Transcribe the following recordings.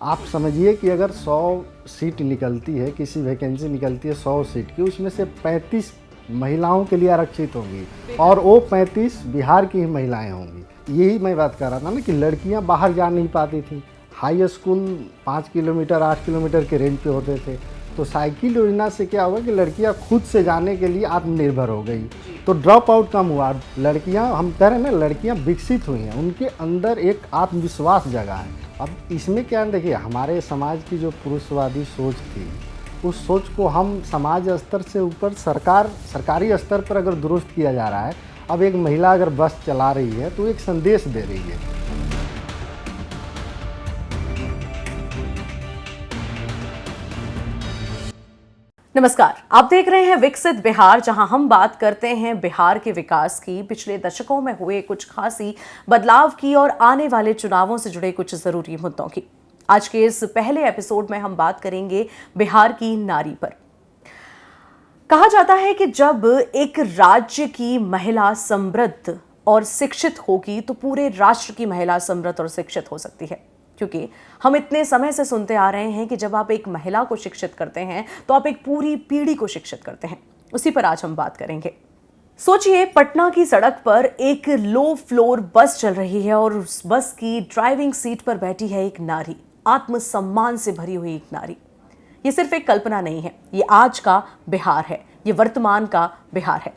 आप समझिए कि अगर 100 सीट निकलती है, किसी वैकेंसी निकलती है 100 सीट की, उसमें से 35 महिलाओं के लिए आरक्षित होंगी और वो 35 बिहार की ही महिलाएं होंगी। यही मैं बात कर रहा था ना कि लड़कियां बाहर जा नहीं पाती थी। हाई स्कूल 5 किलोमीटर 8 किलोमीटर के रेंज पे होते थे, तो साइकिल योजना से क्या हुआ कि लड़कियां खुद से जाने के लिए आत्मनिर्भर हो गई, तो ड्रॉप आउट कम हुआ। लड़कियां, हम कह रहे हैं ना, लड़कियां विकसित हुई हैं, उनके अंदर एक आत्मविश्वास जगा है। अब इसमें क्या है, देखिए हमारे समाज की जो पुरुषवादी सोच थी, उस सोच को हम समाज स्तर से ऊपर सरकारी स्तर पर अगर दुरुस्त किया जा रहा है। अब एक महिला अगर बस चला रही है तो एक संदेश दे रही है। नमस्कार, आप देख रहे हैं विकसित बिहार, जहां हम बात करते हैं बिहार के विकास की, पिछले दशकों में हुए कुछ खासी बदलाव की और आने वाले चुनावों से जुड़े कुछ जरूरी मुद्दों की। आज के इस पहले एपिसोड में हम बात करेंगे बिहार की नारी पर। कहा जाता है कि जब एक राज्य की महिला समृद्ध और शिक्षित होगी तो पूरे राष्ट्र की महिला समृद्ध और शिक्षित हो सकती है, क्योंकि हम इतने समय से सुनते आ रहे हैं कि जब आप एक महिला को शिक्षित करते हैं तो आप एक पूरी पीढ़ी को शिक्षित करते हैं। उसी पर आज हम बात करेंगे। सोचिए, पटना की सड़क पर एक लो फ्लोर बस चल रही है और उस बस की ड्राइविंग सीट पर बैठी है एक नारी, आत्मसम्मान से भरी हुई एक नारी। ये सिर्फ एक कल्पना नहीं है, ये आज का बिहार है, ये वर्तमान का बिहार है।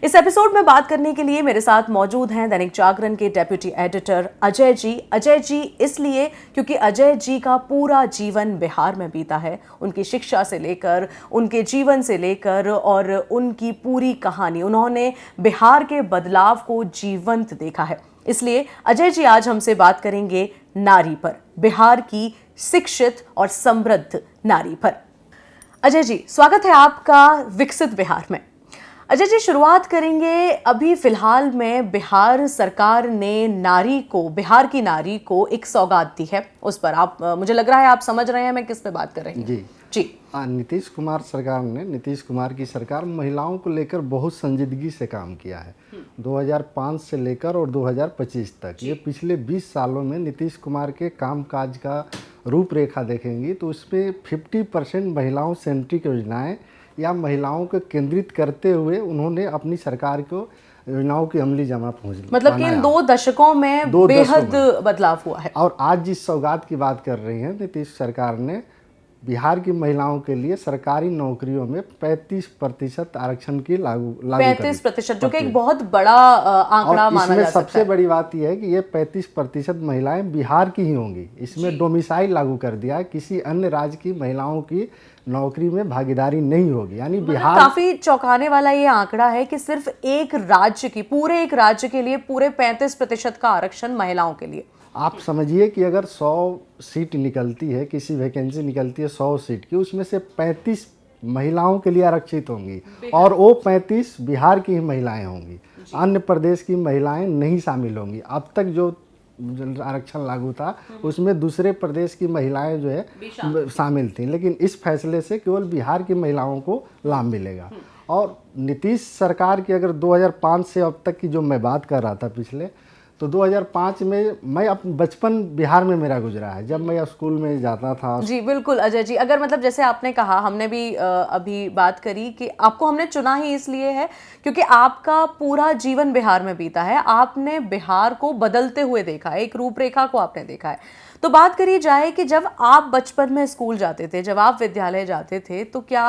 इस एपिसोड में बात करने के लिए मेरे साथ मौजूद हैं दैनिक जागरण के डेप्यूटी एडिटर अजय जी। अजय जी इसलिए क्योंकि अजय जी का पूरा जीवन बिहार में बीता है। उनकी शिक्षा से लेकर, उनके जीवन से लेकर और उनकी पूरी कहानी, उन्होंने बिहार के बदलाव को जीवंत देखा है। इसलिए अजय जी आज हमसे बात करेंगे नारी पर, बिहार की शिक्षित और समृद्ध नारी पर। अजय जी, स्वागत है आपका विकसित बिहार में। अजय जी, शुरुआत करेंगे, अभी फिलहाल में बिहार सरकार ने बिहार की नारी को एक सौगात दी है। उस पर आप, मुझे लग रहा है आप समझ रहे हैं मैं किस पे बात कर रही हूँ। जी। नीतीश कुमार की सरकार महिलाओं को लेकर बहुत संजीदगी से काम किया है। 2005 से लेकर और 2025 तक, ये पिछले 20 सालों में नीतीश कुमार के कामकाज का रूपरेखा देखेंगी तो उसमें 50% महिलाओं सेंट्रिक योजनाएं या महिलाओं को केंद्रित करते हुए उन्होंने अपनी सरकार को योजनाओं की अमली जमा पहुंच, मतलब कि इन 2 दशकों में बेहद बदलाव हुआ है। और आज जिस सौगात की बात कर रही हैं, नीतीश सरकार ने बिहार की महिलाओं के लिए सरकारी नौकरियों में 35% आरक्षण की लागू 35%, जो कि एक बहुत बड़ा आंकड़ा माना जा सकता है। सबसे बड़ी बात यह है कि ये 35% महिलाएं बिहार की ही होंगी। इसमें डोमिसाइल लागू कर दिया है, किसी अन्य राज्य की महिलाओं की नौकरी में भागीदारी नहीं होगी। यानी बिहार, काफी चौंकाने वाला ये आंकड़ा है कि सिर्फ पूरे एक राज्य के लिए पूरे 35% का आरक्षण महिलाओं के लिए। आप समझिए कि अगर 100 सीट निकलती है, किसी वैकेंसी निकलती है 100 सीट की, उसमें से 35 महिलाओं के लिए आरक्षित होंगी और वो 35 बिहार की ही महिलाएं होंगी। अन्य प्रदेश की महिलाएं नहीं शामिल होंगी। अब तक जो आरक्षण लागू था उसमें दूसरे प्रदेश की महिलाएं जो है शामिल थीं, लेकिन इस फैसले से केवल बिहार की महिलाओं को लाभ मिलेगा। और नीतीश सरकार की अगर 2005 से अब तक की जो मैं बात कर रहा था पिछले, तो 2005 में मैं बचपन बिहार में मेरा गुजरा है, जब मैं स्कूल में जाता था। जी बिल्कुल अजय जी, अगर मतलब जैसे आपने कहा, हमने भी अभी बात करी कि आपको हमने चुना ही इसलिए है क्योंकि आपका पूरा जीवन बिहार में बीता है। आपने बिहार को बदलते हुए देखा है, एक रूपरेखा को आपने देखा है। तो बात करी जाए कि जब आप बचपन में स्कूल जाते थे, जब आप विद्यालय जाते थे, तो क्या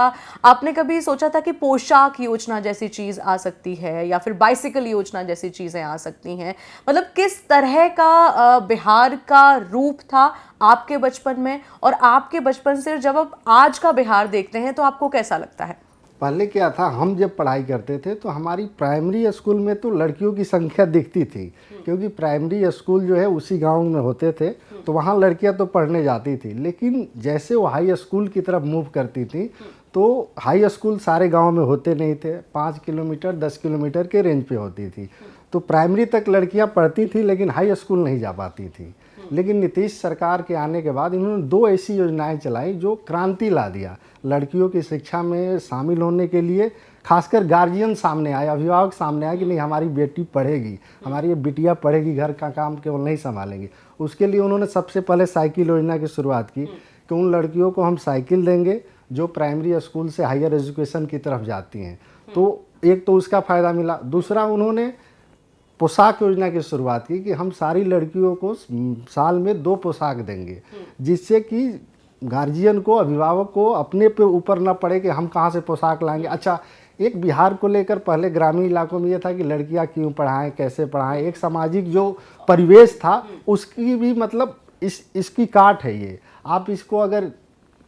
आपने कभी सोचा था कि पोशाक योजना जैसी चीज आ सकती है या फिर बाइसिकल योजना जैसी चीजें आ सकती हैं? मतलब किस तरह का बिहार का रूप था आपके बचपन में, और आपके बचपन से जब आप आज का बिहार देखते हैं तो आपको कैसा लगता है? पहले क्या था, हम जब पढ़ाई करते थे तो हमारी प्राइमरी स्कूल में तो लड़कियों की संख्या दिखती थी, क्योंकि प्राइमरी स्कूल जो है उसी गांव में होते थे, तो वहाँ लड़कियां तो पढ़ने जाती थी। लेकिन जैसे वो हाई स्कूल की तरफ मूव करती थी तो हाई स्कूल सारे गांव में होते नहीं थे, 5 किलोमीटर 10 किलोमीटर के रेंज पे होती थी। तो प्राइमरी तक लड़कियां पढ़ती थी लेकिन हाई स्कूल नहीं जा पाती थी। लेकिन नीतीश सरकार के आने के बाद इन्होंने 2 ऐसी योजनाएं चलाई जो क्रांति ला दिया। लड़कियों की शिक्षा में शामिल होने के लिए खासकर गार्जियन सामने आए, अभिभावक सामने आए कि नहीं हमारी बेटी पढ़ेगी, हमारी ये बिटिया पढ़ेगी, घर का काम केवल नहीं संभालेंगी। उसके लिए उन्होंने सबसे पहले साइकिल योजना की शुरुआत की कि उन लड़कियों को हम साइकिल देंगे जो प्राइमरी स्कूल से हायर एजुकेशन की तरफ जाती हैं। तो एक तो उसका फ़ायदा मिला। दूसरा उन्होंने पोशाक योजना की शुरुआत की कि हम सारी लड़कियों को साल में 2 पोशाक देंगे, जिससे कि गार्जियन को, अभिभावक को अपने पे ऊपर ना पड़े कि हम कहाँ से पोशाक लाएंगे। अच्छा, एक बिहार को लेकर पहले ग्रामीण इलाकों में ये था कि लड़कियां क्यों पढ़ाएं, कैसे पढ़ाएं, एक सामाजिक जो परिवेश था उसकी भी मतलब इसकी काट है ये। आप इसको अगर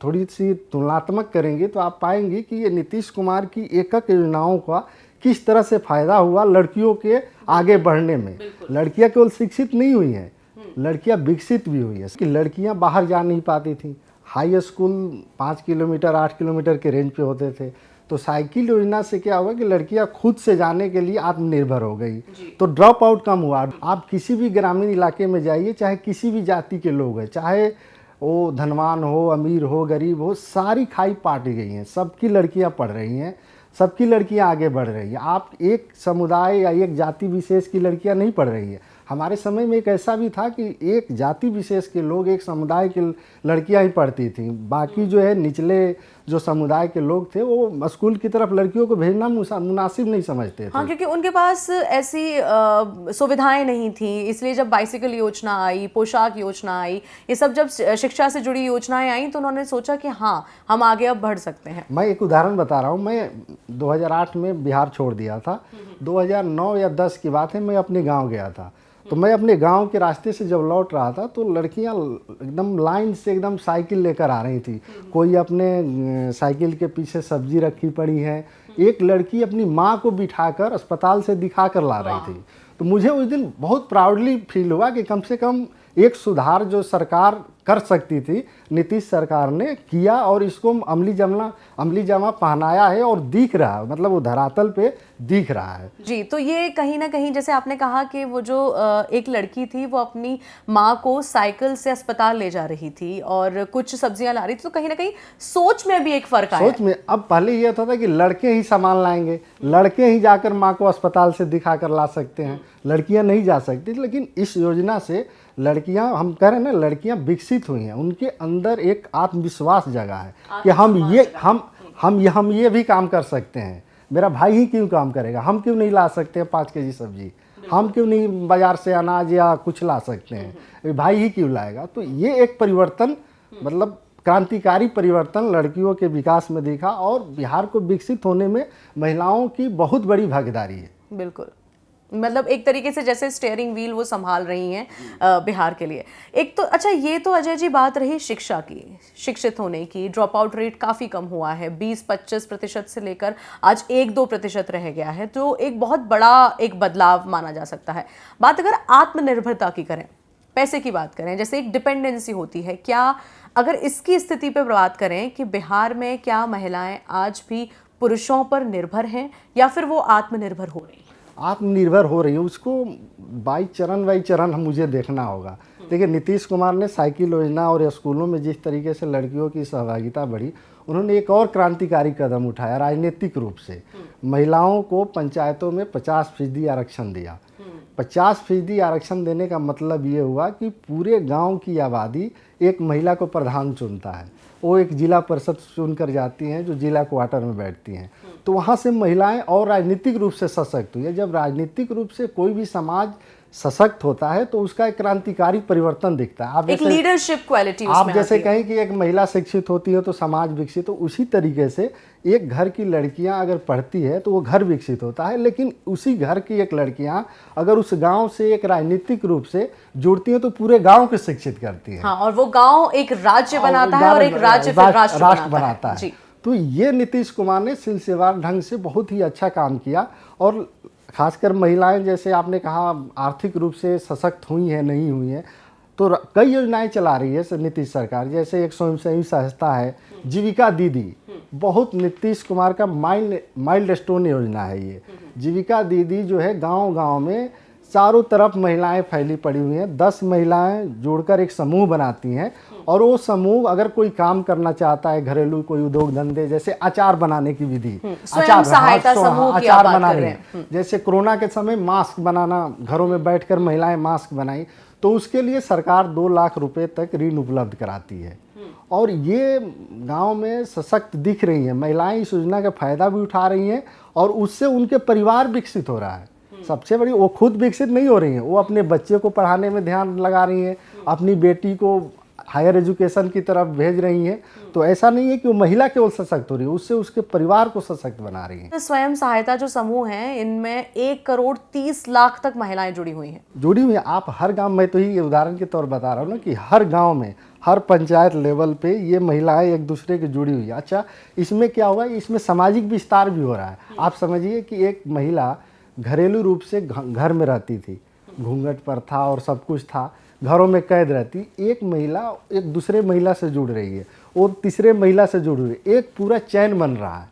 थोड़ी सी तुलनात्मक करेंगे तो आप पाएंगे कि ये नीतीश कुमार की एकक योजनाओं का किस तरह से फ़ायदा हुआ लड़कियों के आगे बढ़ने में। लड़कियां केवल शिक्षित नहीं हुई हैं, लड़कियां विकसित भी हुई हैं कि लड़कियां बाहर जा नहीं पाती थीं। हाई स्कूल 5 किलोमीटर 8 किलोमीटर के रेंज पे होते थे। तो साइकिल योजना से क्या हुआ कि लड़कियां खुद से जाने के लिए आत्मनिर्भर हो गई, तो ड्रॉप आउट कम हुआ। आप किसी भी ग्रामीण इलाके में जाइए, चाहे किसी भी जाति के लोग हैं, चाहे वो धनवान हो, अमीर हो, गरीब हो, सारी खाई पाटी गई हैं। सबकी लड़कियां पढ़ रही हैं, सबकी लड़कियां आगे बढ़ रही हैं। आप एक समुदाय या एक जाति विशेष की लड़कियां नहीं पढ़ रही हैं। हमारे समय में एक ऐसा भी था कि एक जाति विशेष के लोग, एक समुदाय की लड़कियां ही पढ़ती थीं, बाकी जो है निचले जो समुदाय के लोग थे वो स्कूल की तरफ लड़कियों को भेजना मुनासिब नहीं समझते थे। हाँ, क्योंकि उनके पास ऐसी सुविधाएं नहीं थी, इसलिए जब बाइसिकल योजना आई, पोशाक योजना आई, ये सब जब शिक्षा से जुड़ी योजनाएं आई तो उन्होंने सोचा कि हाँ हम आगे अब बढ़ सकते हैं। मैं एक उदाहरण बता रहा हूँ। मैं 2008 में बिहार छोड़ दिया था। 2009 या 10 की बात है, मैं अपने गाँव गया था। तो मैं अपने गांव के रास्ते से जब लौट रहा था तो लड़कियां एकदम लाइन से एकदम साइकिल लेकर आ रही थी। कोई अपने साइकिल के पीछे सब्जी रखी पड़ी है, एक लड़की अपनी माँ को बिठाकर अस्पताल से दिखा कर ला रही थी। तो मुझे उस दिन बहुत प्राउडली फील हुआ कि कम से कम एक सुधार जो सरकार कर सकती थी, नीतीश सरकार ने किया और इसको अमली जामा पहनाया है और दिख रहा है, मतलब वो धरातल पे दिख रहा है। जी, तो ये कहीं ना कहीं जैसे आपने कहा कि वो जो एक लड़की थी वो अपनी माँ को साइकिल से अस्पताल ले जा रही थी और कुछ सब्जियां ला रही थी, तो कहीं ना कहीं सोच में भी एक फर्क आया। सोच में अब पहले ये होता था कि लड़के ही सामान लाएंगे, लड़के ही जाकर माँ को अस्पताल से दिखा कर ला सकते हैं, लड़कियां नहीं जा सकती। लेकिन इस योजना से लड़कियां, हम कह रहे हैं ना, लड़कियां विकसित हुई हैं, उनके अंदर एक आत्मविश्वास जगा है कि हम ये भी काम कर सकते हैं। मेरा भाई ही क्यों काम करेगा, हम क्यों नहीं ला सकते हैं 5 केजी सब्जी, हम क्यों नहीं बाजार से अनाज या कुछ ला सकते हैं, भाई ही क्यों लाएगा। तो ये एक परिवर्तन, मतलब क्रांतिकारी परिवर्तन लड़कियों के विकास में दिखा और बिहार को विकसित होने में महिलाओं की बहुत बड़ी भागीदारी है। बिल्कुल, मतलब एक तरीके से जैसे स्टीयरिंग व्हील वो संभाल रही हैं बिहार के लिए। एक तो अच्छा, ये तो अजय जी बात रही शिक्षा की, शिक्षित होने की। ड्रॉप आउट रेट काफ़ी कम हुआ है, 20-25% से लेकर आज 1-2% रह गया है, तो एक बहुत बड़ा एक बदलाव माना जा सकता है। बात अगर आत्मनिर्भरता की करें, पैसे की बात करें, जैसे एक डिपेंडेंसी होती है, क्या अगर इसकी स्थिति पर बात करें कि बिहार में क्या महिलाएं आज भी पुरुषों पर निर्भर हैं या फिर वो आत्मनिर्भर हो रही हैं? आत्मनिर्भर हो रही है, उसको बाई चरण मुझे देखना होगा। देखिए, नीतीश कुमार ने साइकिल योजना और स्कूलों में जिस तरीके से लड़कियों की सहभागिता बढ़ी, उन्होंने एक और क्रांतिकारी कदम उठाया राजनीतिक रूप से। महिलाओं को पंचायतों में 50% आरक्षण दिया। 50% आरक्षण देने का मतलब ये हुआ कि पूरे गांव की आबादी एक महिला को प्रधान चुनता है, वो एक जिला परिषद चुनकर जाती हैं जो जिला क्वार्टर में बैठती हैं। तो वहाँ से महिलाएं और राजनीतिक रूप से सशक्त हुई है। जब राजनीतिक रूप से कोई भी समाज सशक्त होता है तो उसका एक क्रांतिकारी परिवर्तन दिखता है। आप एक लीडरशिप क्वालिटी आप जैसे कहें कि एक महिला शिक्षित होती है तो समाज विकसित, तो उसी तरीके से एक घर की लड़कियां अगर पढ़ती है तो वो घर विकसित होता है। लेकिन उसी घर की एक लड़कियां अगर उस गांव से एक राजनीतिक रूप से जुड़ती हैं तो पूरे गांव को शिक्षित करती हैं। हाँ, और वो गांव एक राज्य बनाता है और एक राज्य फिर राष्ट्र बनाता है। तो ये नीतीश कुमार ने सिलसिलेवार ढंग से बहुत ही अच्छा काम किया। और खासकर महिलाएं, जैसे आपने कहा, आर्थिक रूप से सशक्त हुई हैं नहीं हुई हैं, तो कई योजनाएं चला रही है नीतीश सरकार। जैसे एक स्वयंसेवी संस्था है जीविका दीदी, बहुत नीतीश कुमार का माइलस्टोन योजना है ये। जीविका दीदी जो है गांव-गांव में चारों तरफ महिलाएं फैली पड़ी हुई हैं, 10 महिलाएं जोड़कर एक समूह बनाती हैं और वो समूह अगर कोई काम करना चाहता है, घरेलू कोई उद्योग धंधे, जैसे अचार बनाने की विधि, स्वयं सहायता समूह की आप अचार बात बना कर रहे रहे हैं, जैसे कोरोना के समय मास्क बनाना, घरों में बैठकर महिलाएं मास्क बनाई, तो उसके लिए सरकार 2 लाख रुपए तक ऋण उपलब्ध कराती है। और ये गांव में सशक्त दिख रही हैं महिलाएं, इस योजना का फायदा भी उठा रही हैं और उससे उनके परिवार विकसित हो रहा है। सबसे बड़ी, वो खुद विकसित नहीं हो रही हैं, वो अपने बच्चे को पढ़ाने में ध्यान लगा रही हैं, अपनी बेटी को हायर एजुकेशन की तरफ भेज रही हैं। तो ऐसा नहीं है कि वो महिला केवल सशक्त हो रही है, उससे उसके परिवार को सशक्त बना रही हैं। स्वयं सहायता जो समूह हैं, इनमें 1,30,00,000 तक महिलाएं जुड़ी हुई हैं। जुड़ी हुई हैं। आप हर गांव में, तो ये उदाहरण के तौर बता रहा हूँ ना, कि हर गांव में, हर पंचायत लेवल पे ये महिलाएं एक दूसरे की जुड़ी हुई है। अच्छा, इसमें क्या हुआ, इसमें सामाजिक विस्तार भी हो रहा है। आप समझिए कि एक महिला घरेलू रूप से घर में रहती थी, घूंघट पर था और सब कुछ था, घरों में कैद रहती, एक महिला एक दूसरे महिला से जुड़ रही है, वो तीसरे महिला से जुड़ रही है, एक पूरा चैन बन रहा है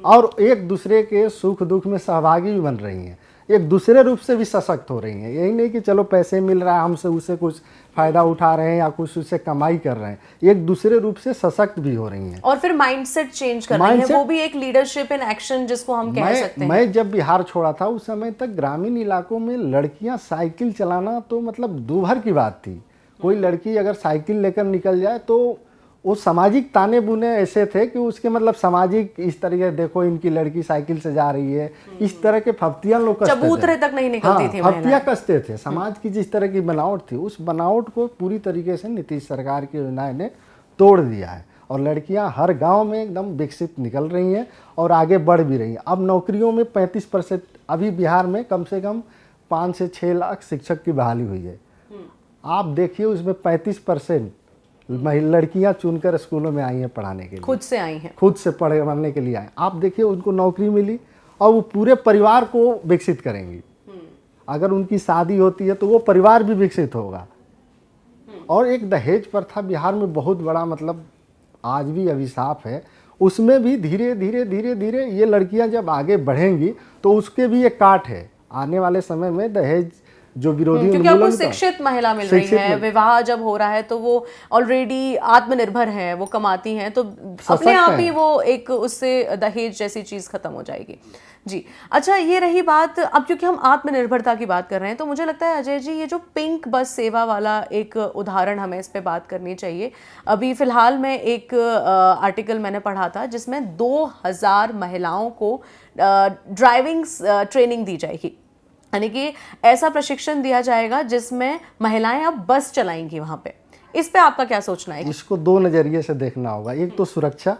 और एक दूसरे के सुख दुख में सहभागी भी बन रही हैं, एक दूसरे रूप से भी सशक्त हो रही हैं। यही नहीं कि चलो पैसे मिल रहा है, हमसे उससे कुछ फ़ायदा उठा रहे हैं या कुछ उससे कमाई कर रहे हैं, एक दूसरे रूप से सशक्त भी हो रही हैं। और फिर माइंडसेट चेंज कर रही है, वो भी एक लीडरशिप इन एक्शन जिसको हम कह सकते हैं। मैं जब बिहार छोड़ा था उस समय तक ग्रामीण इलाकों में लड़कियां साइकिल चलाना तो मतलब दूभर की बात थी। कोई लड़की अगर साइकिल लेकर निकल जाए तो वो सामाजिक ताने बुने ऐसे थे कि उसके मतलब सामाजिक इस तरीके, देखो इनकी लड़की साइकिल से जा रही है, इस तरह के फप्तियां लोग कसते थे। चबूतरे तक नहीं निकलती थी, फप्तियां कसते थे। समाज की जिस तरह की बनावट थी, उस बनावट को पूरी तरीके से नीतीश सरकार की योजनाएं ने तोड़ दिया है और लड़कियां हर गांव में एकदम विकसित निकल रही हैं और आगे बढ़ भी रही हैं। अब नौकरियों में 35%, अभी बिहार में कम से कम 5 से 6 लाख शिक्षक की बहाली हुई है। आप देखिए उसमें 35% लड़कियां चुनकर स्कूलों में आई हैं पढ़ाने के लिए, खुद से आई हैं, खुद से पढ़ने के लिए आए। आप देखिए उनको नौकरी मिली और वो पूरे परिवार को विकसित करेंगी। अगर उनकी शादी होती है तो वो परिवार भी विकसित होगा। और एक दहेज प्रथा बिहार में बहुत बड़ा मतलब आज भी अभिशाप है, उसमें भी धीरे धीरे धीरे धीरे ये लड़कियां जब आगे बढ़ेंगी तो उसके भी एक काट है आने वाले समय में। दहेज जो विरोधी, क्योंकि आपको शिक्षित महिला मिल रही है, विवाह जब हो रहा है तो वो ऑलरेडी आत्मनिर्भर है, वो कमाती हैं, तो अपने आप ही वो एक उससे दहेज जैसी चीज खत्म हो जाएगी। जी अच्छा, ये रही बात। अब क्योंकि हम आत्मनिर्भरता की बात कर रहे हैं तो मुझे लगता है अजय जी, ये जो पिंक बस सेवा वाला एक उदाहरण हमें इस पे बात करनी चाहिए। अभी फिलहाल में एक आर्टिकल मैंने पढ़ा था जिसमें 2000 महिलाओं को ड्राइविंग ट्रेनिंग दी जाएगी, यानी कि ऐसा प्रशिक्षण दिया जाएगा जिसमें महिलाएं अब बस चलाएंगी वहां पे। इस पे आपका क्या सोचना है? इसको 2 नज़रिए से देखना होगा, एक तो सुरक्षा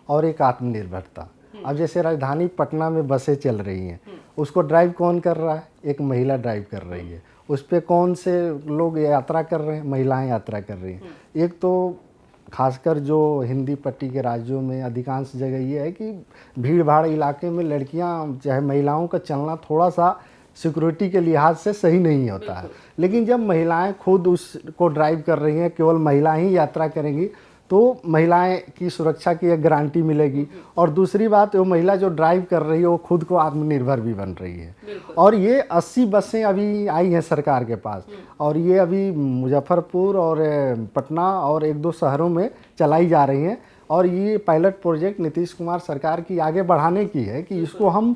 और एक आत्मनिर्भरता। अब जैसे राजधानी पटना में बसें चल रही हैं, उसको ड्राइव कौन कर रहा है? एक महिला ड्राइव कर रही है। उस पर कौन से लोग यात्रा कर रहे हैं? महिलाएं यात्रा कर रही हैं। एक तो खासकर जो हिंदी पट्टी के राज्यों में अधिकांश जगह ये है कि भीड़ भाड़ इलाके में लड़कियां चाहे महिलाओं का चलना थोड़ा सा सिक्योरिटी के लिहाज से सही नहीं होता है। लेकिन जब महिलाएं खुद उसको ड्राइव कर रही हैं, केवल महिलाएं ही यात्रा करेंगी, तो महिलाएं की सुरक्षा की एक गारंटी मिलेगी। और दूसरी बात, वो महिला जो ड्राइव कर रही है वो खुद को आत्मनिर्भर भी बन रही है। और ये 80 बसें अभी आई हैं सरकार के पास और ये अभी मुजफ्फरपुर और पटना और 1-2 शहरों में चलाई जा रही हैं। और ये पायलट प्रोजेक्ट नीतीश कुमार सरकार की आगे बढ़ाने की है कि इसको हम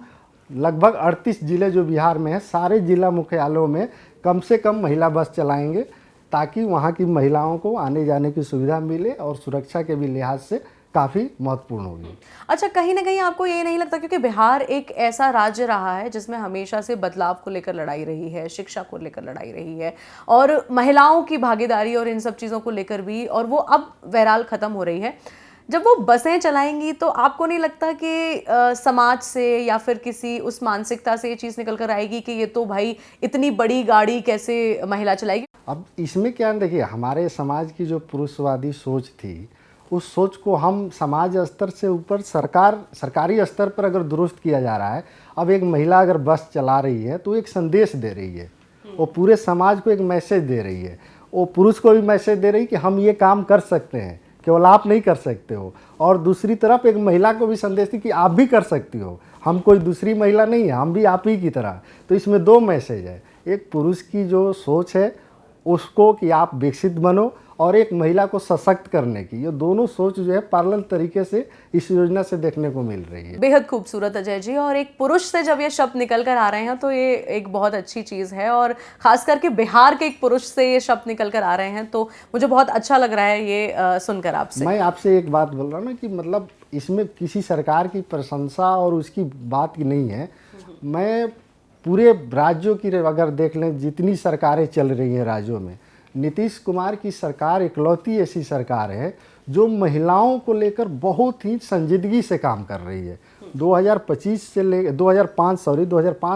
लगभग 38 जिले जो बिहार में है, सारे जिला मुख्यालयों में कम से कम महिला बस चलाएंगे ताकि वहाँ की महिलाओं को आने जाने की सुविधा मिले और सुरक्षा के भी लिहाज से काफ़ी महत्वपूर्ण होगी। अच्छा, कहीं ना कहीं आपको ये नहीं लगता, क्योंकि बिहार एक ऐसा राज्य रहा है जिसमें हमेशा से बदलाव को लेकर लड़ाई रही है, शिक्षा को लेकर लड़ाई रही है और महिलाओं की भागीदारी और इन सब चीज़ों को लेकर भी, और वो अब बहरहाल ख़त्म हो रही है। जब वो बसें चलाएंगी तो आपको नहीं लगता कि समाज से या फिर किसी उस मानसिकता से ये चीज़ निकल कर आएगी कि ये तो भाई इतनी बड़ी गाड़ी कैसे महिला चलाएगी? अब इसमें क्या देखिए, हमारे समाज की जो पुरुषवादी सोच थी, उस सोच को हम समाज स्तर से ऊपर सरकारी स्तर पर अगर दुरुस्त किया जा रहा है। अब एक महिला अगर बस चला रही है तो एक संदेश दे रही है, वो पूरे समाज को एक मैसेज दे रही है, वो पुरुष को भी मैसेज दे रही है कि हम ये काम कर सकते हैं, केवल आप नहीं कर सकते हो। और दूसरी तरफ एक महिला को भी संदेश दी कि आप भी कर सकती हो, हम कोई दूसरी महिला नहीं है, हम भी आप ही की तरह। तो इसमें 2 मैसेज है, एक पुरुष की जो सोच है उसको कि आप विकसित बनो, और एक महिला को सशक्त करने की, ये दोनों सोच जो है पैरेलल तरीके से इस योजना से देखने को मिल रही है। बेहद खूबसूरत अजय जी, और एक पुरुष से जब ये शब्द निकल कर आ रहे हैं तो ये एक बहुत अच्छी चीज़ है, और खास करके बिहार के एक पुरुष से ये शब्द निकल कर आ रहे हैं तो मुझे बहुत अच्छा लग रहा है ये सुनकर आपसे। मैं आपसे एक बात बोल रहा हूँ ना कि मतलब इसमें किसी सरकार की प्रशंसा और उसकी बात नहीं है। मैं पूरे राज्यों की अगर देख लें, जितनी सरकारें चल रही हैं राज्यों में, नीतीश कुमार की सरकार इकलौती ऐसी सरकार है जो महिलाओं को लेकर बहुत ही संजीदगी से काम कर रही है। 2025 से 2005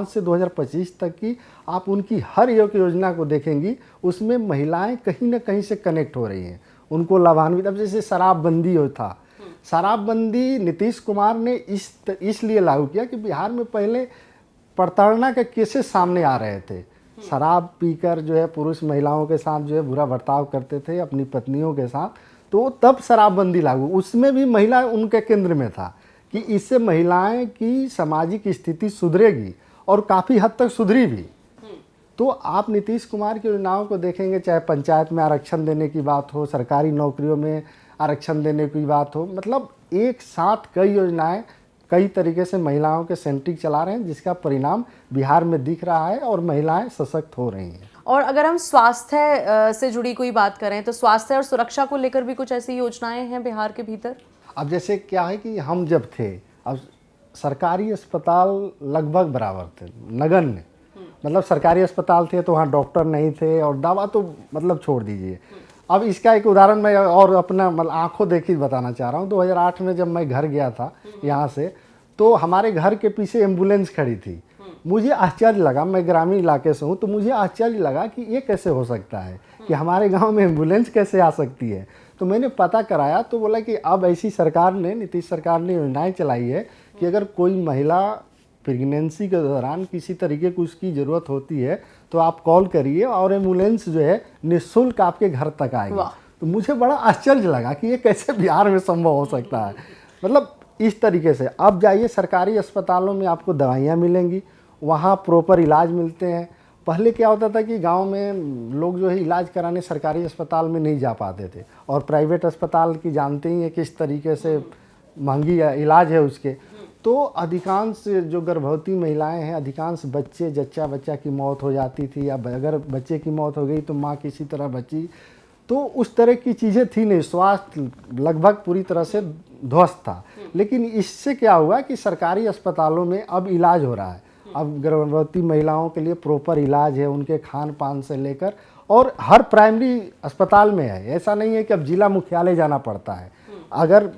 से 2025 तक की आप उनकी हर एक योजना को देखेंगी, उसमें महिलाएं कहीं ना कहीं से कनेक्ट हो रही हैं, उनको लाभान्वित। अब जैसे शराबबंदी हो था, शराबबंदी नीतीश कुमार ने इसलिए लागू किया कि बिहार में पहले प्रताड़ना के केसेस सामने आ रहे थे। शराब पीकर जो है पुरुष महिलाओं के साथ जो है बुरा बर्ताव करते थे अपनी पत्नियों के साथ, तो तब शराबबंदी लागू, उसमें भी महिला उनके केंद्र में था कि इससे महिलाएं की सामाजिक स्थिति सुधरेगी, और काफ़ी हद तक सुधरी भी। तो आप नीतीश कुमार की योजनाओं को देखेंगे, चाहे पंचायत में आरक्षण देने की बात हो, सरकारी नौकरियों में आरक्षण देने की बात हो, मतलब एक साथ कई योजनाएं कई तरीके से महिलाओं के सेंट्रिक चला रहे हैं, जिसका परिणाम बिहार में दिख रहा है और महिलाएं सशक्त हो रही हैं। और अगर हम स्वास्थ्य से जुड़ी कोई बात करें तो स्वास्थ्य और सुरक्षा को लेकर भी कुछ ऐसी योजनाएं हैं बिहार के भीतर। अब जैसे क्या है कि हम जब थे, अब सरकारी अस्पताल लगभग बराबर थे, नगण्य, मतलब सरकारी अस्पताल थे तो वहाँ डॉक्टर नहीं थे और दवा तो मतलब छोड़ दीजिए। अब इसका एक उदाहरण मैं और अपना मतलब आंखों देखी बताना चाह रहा हूँ। 2008 में जब मैं घर गया था यहाँ से, तो हमारे घर के पीछे एम्बुलेंस खड़ी थी। मुझे आश्चर्य लगा, मैं ग्रामीण इलाके से हूँ, तो मुझे आश्चर्य लगा कि ये कैसे हो सकता है कि हमारे गांव में एम्बुलेंस कैसे आ सकती है। तो मैंने पता कराया तो बोला कि अब ऐसी सरकार ने, नीतीश सरकार ने योजनाएं चलाई है कि अगर कोई महिला प्रेगनेंसी के दौरान किसी तरीके की उसकी ज़रूरत होती है तो आप कॉल करिए और एम्बुलेंस जो है निःशुल्क आपके घर तक आएगी। तो मुझे बड़ा आश्चर्य लगा कि ये कैसे बिहार में संभव हो सकता है। मतलब इस तरीके से अब जाइए सरकारी अस्पतालों में आपको दवाइयाँ मिलेंगी, वहाँ प्रॉपर इलाज मिलते हैं। पहले क्या होता था कि गांव में लोग जो है इलाज कराने सरकारी अस्पताल में नहीं जा पाते थे, और प्राइवेट अस्पताल की जानते ही हैं किस तरीके से महंगी इलाज है उसके। तो अधिकांश जो गर्भवती महिलाएं हैं, अधिकांश बच्चा की मौत हो जाती थी, या अगर बच्चे की मौत हो गई तो माँ किसी तरह बची। तो उस तरह की चीज़ें थी नहीं, स्वास्थ्य लगभग पूरी तरह से ध्वस्त था। लेकिन इससे क्या हुआ कि सरकारी अस्पतालों में अब इलाज हो रहा है। अब गर्भवती महिलाओं के लिए प्रॉपर इलाज है, उनके खान पान से लेकर, और हर प्राइमरी अस्पताल में है। ऐसा नहीं है कि अब जिला मुख्यालय जाना पड़ता है। अगर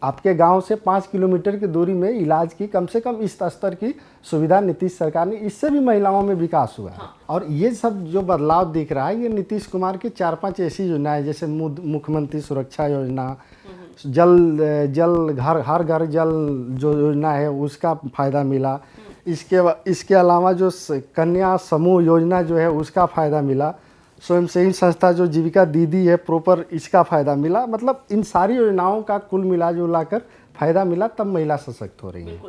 आपके गांव से 5 किलोमीटर की दूरी में इलाज की कम से कम इस स्तर की सुविधा नीतीश सरकार ने, इससे भी महिलाओं में विकास हुआ है। और ये सब जो बदलाव दिख रहा है, ये नीतीश कुमार की 4-5 ऐसी योजनाएं, जैसे मुख्यमंत्री सुरक्षा योजना, जल हर घर जल जो योजना है उसका फ़ायदा मिला। इसके अलावा जो कन्या समूह योजना जो है उसका फ़ायदा मिला। स्वयंसेवी संस्था जो जीविका दीदी है प्रॉपर, इसका फ़ायदा मिला। मतलब इन सारी योजनाओं का कुल मिला जुला कर फ़ायदा मिला, तब महिला सशक्त हो रही है।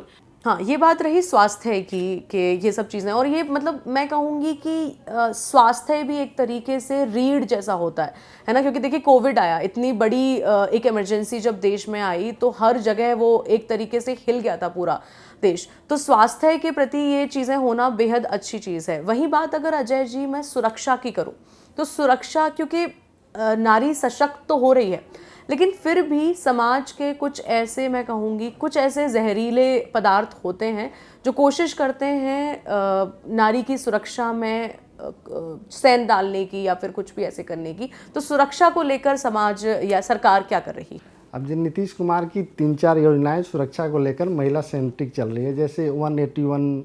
हाँ, ये बात रही स्वास्थ्य की कि ये सब चीज़ें, और ये मतलब मैं कहूँगी कि स्वास्थ्य भी एक तरीके से रीढ़ जैसा होता है ना, क्योंकि देखिए कोविड आया, इतनी बड़ी एक इमरजेंसी जब देश में आई तो हर जगह वो एक तरीके से हिल गया था पूरा देश। तो स्वास्थ्य के प्रति ये चीज़ें होना बेहद अच्छी चीज़ है। वहीं बात अगर अजय जी मैं सुरक्षा की करूँ तो सुरक्षा, क्योंकि नारी सशक्त तो हो रही है, लेकिन फिर भी समाज के कुछ ऐसे, मैं कहूँगी कुछ ऐसे जहरीले पदार्थ होते हैं जो कोशिश करते हैं नारी की सुरक्षा में सेंध डालने की या फिर कुछ भी ऐसे करने की। तो सुरक्षा को लेकर समाज या सरकार क्या कर रही है? अब जो नीतीश कुमार की 3-4 योजनाएं सुरक्षा को लेकर महिला सेंट्रिक चल रही है, जैसे 181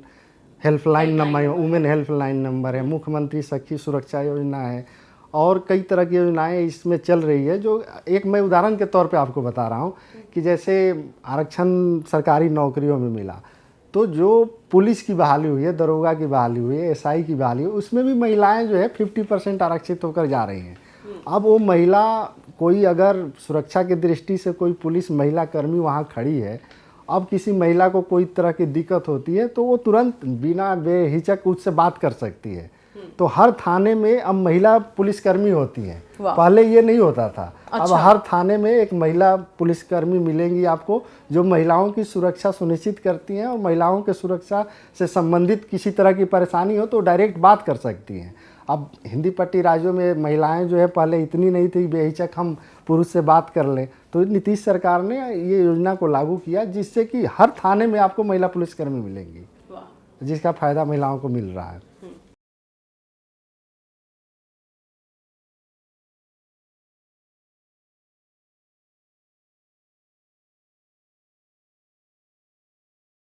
helpline number, women helpline number है, मुख्यमंत्री सखी सुरक्षा योजना है, और कई तरह की योजनाएं इसमें चल रही है। जो एक मैं उदाहरण के तौर पे आपको बता रहा हूँ कि जैसे आरक्षण सरकारी नौकरियों में मिला, तो जो पुलिस की बहाली हुई है, दरोगा की बहाली हुई है, एसआई की बहाली हुई है, उसमें भी महिलाएं जो है 50% आरक्षित होकर जा रही हैं। अब वो महिला, कोई अगर सुरक्षा की दृष्टि से कोई पुलिस महिला कर्मी वहाँ खड़ी है, अब किसी महिला को कोई तरह की दिक्कत होती है तो वो तुरंत बिना बेहिचक उससे बात कर सकती है। तो हर थाने में अब महिला पुलिसकर्मी होती हैं। वाह। पहले ये नहीं होता था। अब अच्छा। हर थाने में एक महिला पुलिसकर्मी मिलेंगी आपको, जो महिलाओं की सुरक्षा सुनिश्चित करती हैं और महिलाओं के सुरक्षा से संबंधित किसी तरह की परेशानी हो तो डायरेक्ट बात कर सकती हैं। अब हिंदी पट्टी राज्यों में महिलाएं जो है पहले इतनी नहीं थी, बेहिचक हम पुरुष से बात कर लें, तो नीतीश सरकार ने ये योजना को लागू किया जिससे कि हर थाने में आपको महिला पुलिसकर्मी मिलेंगी, जिसका फायदा महिलाओं को मिल रहा है।